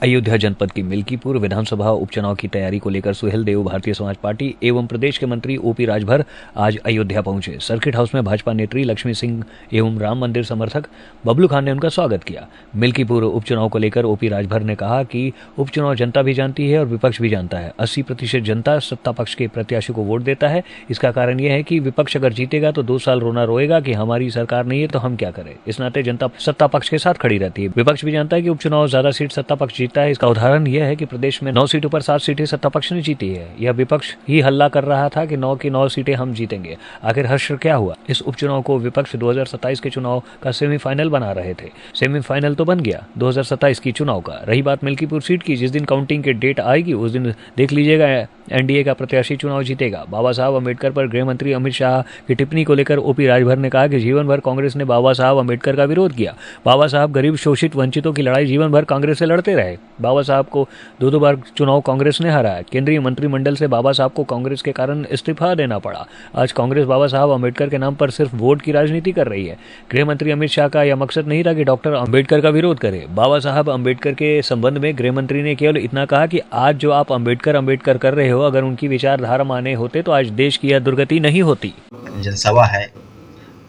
अयोध्या जनपद की मिल्कीपुर विधानसभा उपचुनाव की तैयारी को लेकर सुहेल देव भारतीय समाज पार्टी एवं प्रदेश के मंत्री ओपी राजभर आज अयोध्या पहुंचे। सर्किट हाउस में भाजपा नेत्री लक्ष्मी सिंह एवं राम मंदिर समर्थक बबलू खान ने उनका स्वागत किया। मिल्कीपुर उपचुनाव को लेकर ओपी राजभर ने कहा कि उपचुनाव जनता भी जानती है और विपक्ष भी जानता है। 80% जनता सत्ता पक्ष के प्रत्याशी को वोट देता है। इसका कारण यह है कि विपक्ष अगर जीतेगा तो 2 साल रोना रोएगा कि हमारी सरकार नहीं है तो हम क्या करें। इस नाते जनता सत्ता पक्ष के साथ खड़ी रहती है। विपक्ष भी जानता है कि उपचुनाव ज्यादा सीट सत्ता पक्ष जीतता है। इसका उदाहरण यह है कि प्रदेश में 9 सीटों पर 7 सीटें सत्ता पक्ष ने जीती है। यह विपक्ष ही हल्ला कर रहा था कि 9 की 9 सीटें हम जीतेंगे। आखिर हश्र क्या हुआ? इस उपचुनाव को विपक्ष 2027 के चुनाव का सेमीफाइनल बना रहे थे। सेमीफाइनल तो बन गया 2027 की चुनाव का। रही बात मिल्कीपुर सीट की, जिस दिन काउंटिंग की डेट आएगी उस दिन देख लीजिएगा एनडीए का प्रत्याशी चुनाव जीतेगा। बाबा साहब अम्बेडकर पर गृह मंत्री अमित शाह की टिप्पणी को लेकर ओपी राजभर ने कहा कि जीवन भर कांग्रेस ने बाबा साहब अम्बेडकर का विरोध किया। बाबा साहब गरीब शोषित वंचितों की लड़ाई जीवन भर कांग्रेस से लड़ते रहे। बाबा साहब को 2 बार चुनाव कांग्रेस ने हराया। केंद्रीय मंत्रिमंडल से बाबा साहब को कांग्रेस के कारण इस्तीफा देना पड़ा। आज कांग्रेस बाबा साहब अम्बेडकर के नाम पर सिर्फ वोट की राजनीति कर रही है। गृह मंत्री अमित शाह का यह मकसद नहीं था कि डॉक्टर अम्बेडकर का विरोध करे। बाबा साहब अम्बेडकर के संबंध में गृह मंत्री ने केवल इतना कहा कि आज जो आप अम्बेडकर कर रहे हो, अगर उनकी विचारधारा माने होते तो आज देश की यह दुर्गति नहीं होती। जनसभा है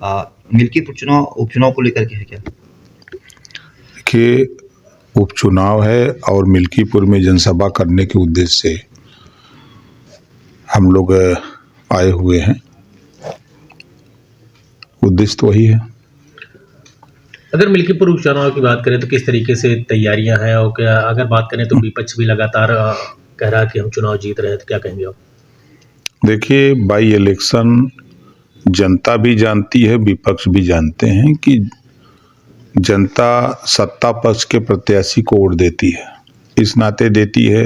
मिल्कीपुर उपचुनाव को लेकर के है क्या? देखिए, उपचुनाव है और मिल्कीपुर में जनसभा करने के उद्देश्य से हम लोग आए हुए हैं। उद्देश्य तो वही है। अगर मिल्कीपुर उपचुनाव की बात करें तो किस तरीके से तैयारियां हैं, और क्या अगर बात करें तो विपक्ष भी लगातार कह रहा है कि हम चुनाव जीत रहे हैं, तो क्या कहेंगे आप? देखिए, बाई इलेक्शन जनता भी जानती है, विपक्ष भी जानते हैं कि जनता सत्ता पक्ष के प्रत्याशी को वोट देती है। इस नाते देती है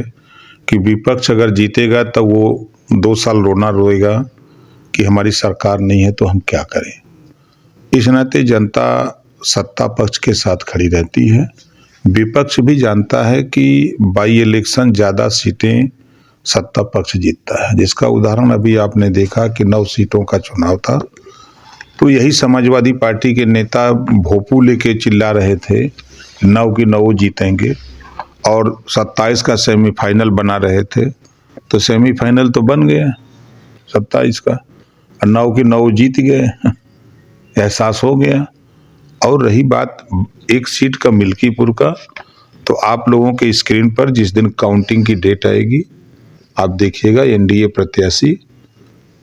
कि विपक्ष अगर जीतेगा तो वो 2 साल रोना रोएगा कि हमारी सरकार नहीं है तो हम क्या करें। इस नाते जनता सत्ता पक्ष के साथ खड़ी रहती है। विपक्ष भी जानता है कि बाई इलेक्शन ज़्यादा सीटें सत्ता पक्ष जीतता है, जिसका उदाहरण अभी आपने देखा कि 9 सीटों का चुनाव था तो यही समाजवादी पार्टी के नेता भोपू लेके चिल्ला रहे थे 9 की 9 जीतेंगे, और 27 का सेमीफाइनल बना रहे थे। तो सेमीफाइनल तो बन गया 27 का, और 9 की 9 जीत गए। एहसास हो गया। और रही बात एक सीट का मिल्कीपुर का, तो आप लोगों के स्क्रीन पर जिस दिन काउंटिंग की डेट आएगी आप देखिएगा, एनडीए प्रत्याशी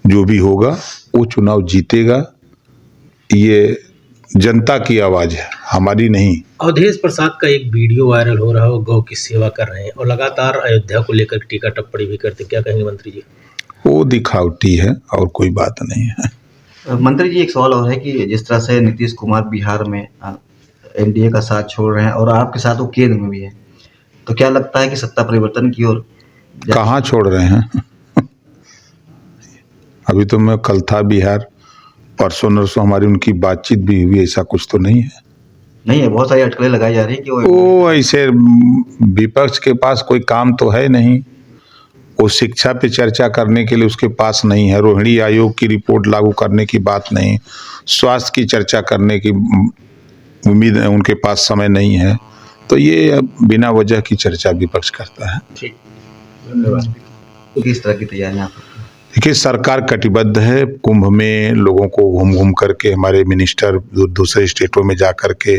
जो भी होगा वो चुनाव जीतेगा। ये जनता की आवाज है, हमारी नहीं। अवधेश प्रसाद का एक वीडियो वायरल हो रहा है, वो गौ की सेवा कर रहे हैं और लगातार अयोध्या को लेकर टीका टिप्पणी भी करते, क्या कहेंगे मंत्री जी? वो दिखावटी है और कोई बात नहीं है। मंत्री जी, एक सवाल और है कि जिस तरह से नीतीश कुमार बिहार में एनडीए का साथ छोड़ रहे हैं और आपके साथ वो केंद्र में भी है, तो क्या लगता है कि सत्ता परिवर्तन की ओर? कहाँ छोड़ रहे हैं? अभी तो मैं कल था बिहार, परसों नरसों हमारी उनकी बातचीत भी हुई, ऐसा कुछ तो नहीं है। नहीं है, बहुत सारी अटकलें लगाई जा रही है कि वो ऐसे विपक्ष के पास कोई काम तो है नहीं। वो शिक्षा पे चर्चा करने के लिए उसके पास नहीं है, रोहिणी आयोग की रिपोर्ट लागू करने की बात नहीं, स्वास्थ्य की चर्चा करने की उम्मीद है, उनके पास समय नहीं है। तो ये बिना वजह की चर्चा विपक्ष करता है। ठीक, धन्यवाद। किस तरह की तैयारियां? देखिए, सरकार कटिबद्ध है। कुंभ में लोगों को घूम घूम करके हमारे मिनिस्टर दूसरे स्टेटों में जा करके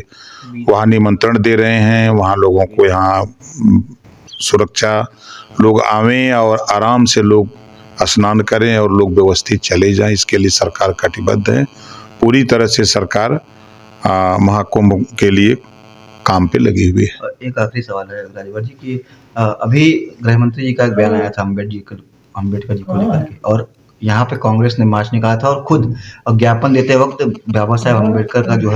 वहाँ निमंत्रण दे रहे हैं। वहाँ लोगों को यहाँ सुरक्षा, लोग आवें और आराम से लोग स्नान करें और लोग व्यवस्थित चले जाएं, इसके लिए सरकार कटिबद्ध है। पूरी तरह से सरकार महाकुंभ के लिए काम पे लगी हुई है। एक आखिरी सवाल है राजभर जी की, अभी गृह मंत्री जी का एक बयान आया था अम्बेडकर जी को लेकर के, और यहाँ पे कांग्रेस ने मार्च निकाला था और खुद ज्ञापन देते वक्त बाबा साहब अम्बेडकर का जो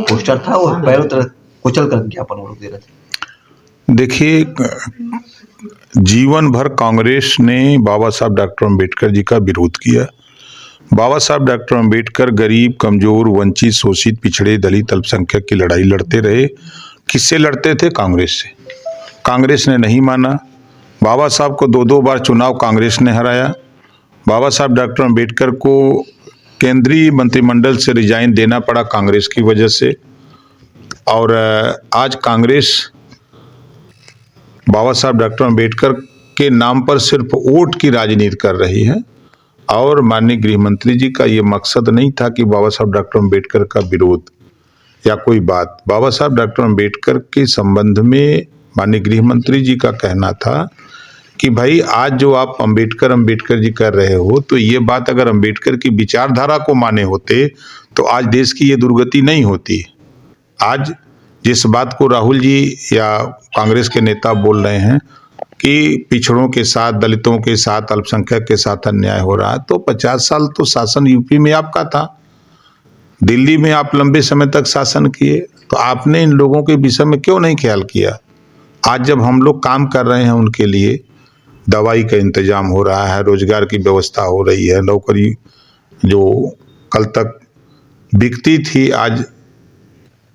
पोस्टर था वो पैरों तरह कुचल कर ज्ञापन वो लोग दे रहे थे। देखिए, जीवन भर कांग्रेस ने बाबा साहब डॉक्टर अम्बेडकर जी का विरोध किया। बाबा साहब डॉक्टर अम्बेडकर गरीब, कमजोर, वंचित, शोषित, पिछड़े, दलित, अल्पसंख्यक की लड़ाई लड़ते रहे। किससे लड़ते थे? कांग्रेस से। कांग्रेस ने नहीं माना। बाबा साहब को 2 बार चुनाव कांग्रेस ने हराया। बाबा साहब डॉक्टर अम्बेडकर को केंद्रीय मंत्रिमंडल से रिजाइन देना पड़ा कांग्रेस की वजह से। और आज कांग्रेस बाबा साहब डॉक्टर अम्बेडकर के नाम पर सिर्फ वोट की राजनीति कर रही है और माननीय गृह मंत्री जी का ये मकसद नहीं था कि बाबा साहब डॉक्टर अम्बेडकर का विरोध या कोई बात। बाबा साहब डॉक्टर अम्बेडकर के संबंध में माननीय गृह मंत्री जी का कहना था कि भाई आज जो आप अम्बेडकर जी कर रहे हो, तो ये बात अगर अम्बेडकर की विचारधारा को माने होते तो आज देश की ये दुर्गति नहीं होती। आज जिस बात को राहुल जी या कांग्रेस के नेता बोल रहे हैं कि पिछड़ों के साथ, दलितों के साथ, अल्पसंख्यक के साथ अन्याय हो रहा है, तो 50 साल तो शासन यूपी में आपका था, दिल्ली में आप लंबे समय तक शासन किए, तो आपने इन लोगों के विषय में क्यों नहीं ख्याल किया? आज जब हम लोग काम कर रहे हैं उनके लिए, दवाई का इंतजाम हो रहा है, रोजगार की व्यवस्था हो रही है, नौकरी जो कल तक बिकती थी आज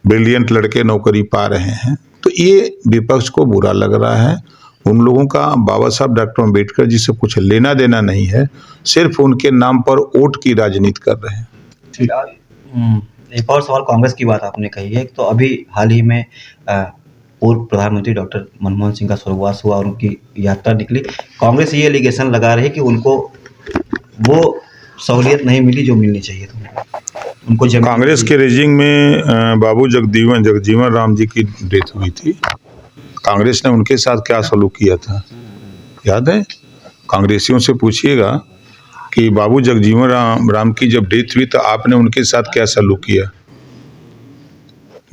ब्रिलियंट लड़के नौकरी पा रहे हैं, तो ये विपक्ष को बुरा लग रहा है। उन लोगों का बाबा साहब डॉक्टर अम्बेडकर जी से कुछ लेना देना नहीं है, सिर्फ उनके नाम पर वोट की राजनीति कर रहे हैं। एक और सवाल, कांग्रेस की बात आपने कही है, तो अभी हाल ही में पूर्व प्रधानमंत्री डॉक्टर मनमोहन सिंह का स्वर्गवास हुआ और उनकी यात्रा निकली। कांग्रेस ये एलिगेशन लगा रही है कि उनको वो सहूलियत नहीं मिली जो मिलनी चाहिए थी उनको। कांग्रेस के रेजिंग में बाबू जगजीवन राम जी की डेथ हुई थी। कांग्रेस ने उनके साथ क्या सलूक किया था याद है? कांग्रेसियों से पूछिएगा कि बाबू जगजीवन राम की जब डेथ हुई तो आपने उनके साथ क्या सलूक किया।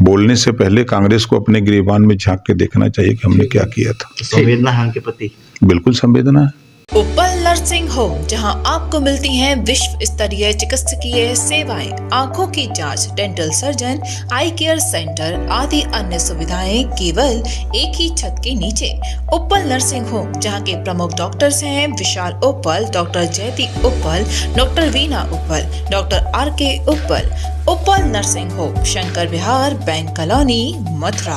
बोलने से पहले कांग्रेस को अपने गिरेबान में झांक के देखना चाहिए कि हमने क्या किया था। संवेदना है उनके प्रति, बिल्कुल संवेदना है। उपल नर्सिंग होम, जहां आपको मिलती हैं विश्व स्तरीय चिकित्सकीय सेवाएं, आंखों की जांच, डेंटल सर्जन, आई केयर सेंटर आदि अन्य सुविधाएं केवल एक ही छत के नीचे। उपल नर्सिंग होम, जहां के प्रमुख डॉक्टर्स हैं विशाल उप्पल, डॉक्टर जयती उप्पल, डॉक्टर वीना उप्पल, डॉक्टर RK उप्पल। उपल नर्सिंग होम, शंकर विहार, बैंक कॉलोनी, मथुरा।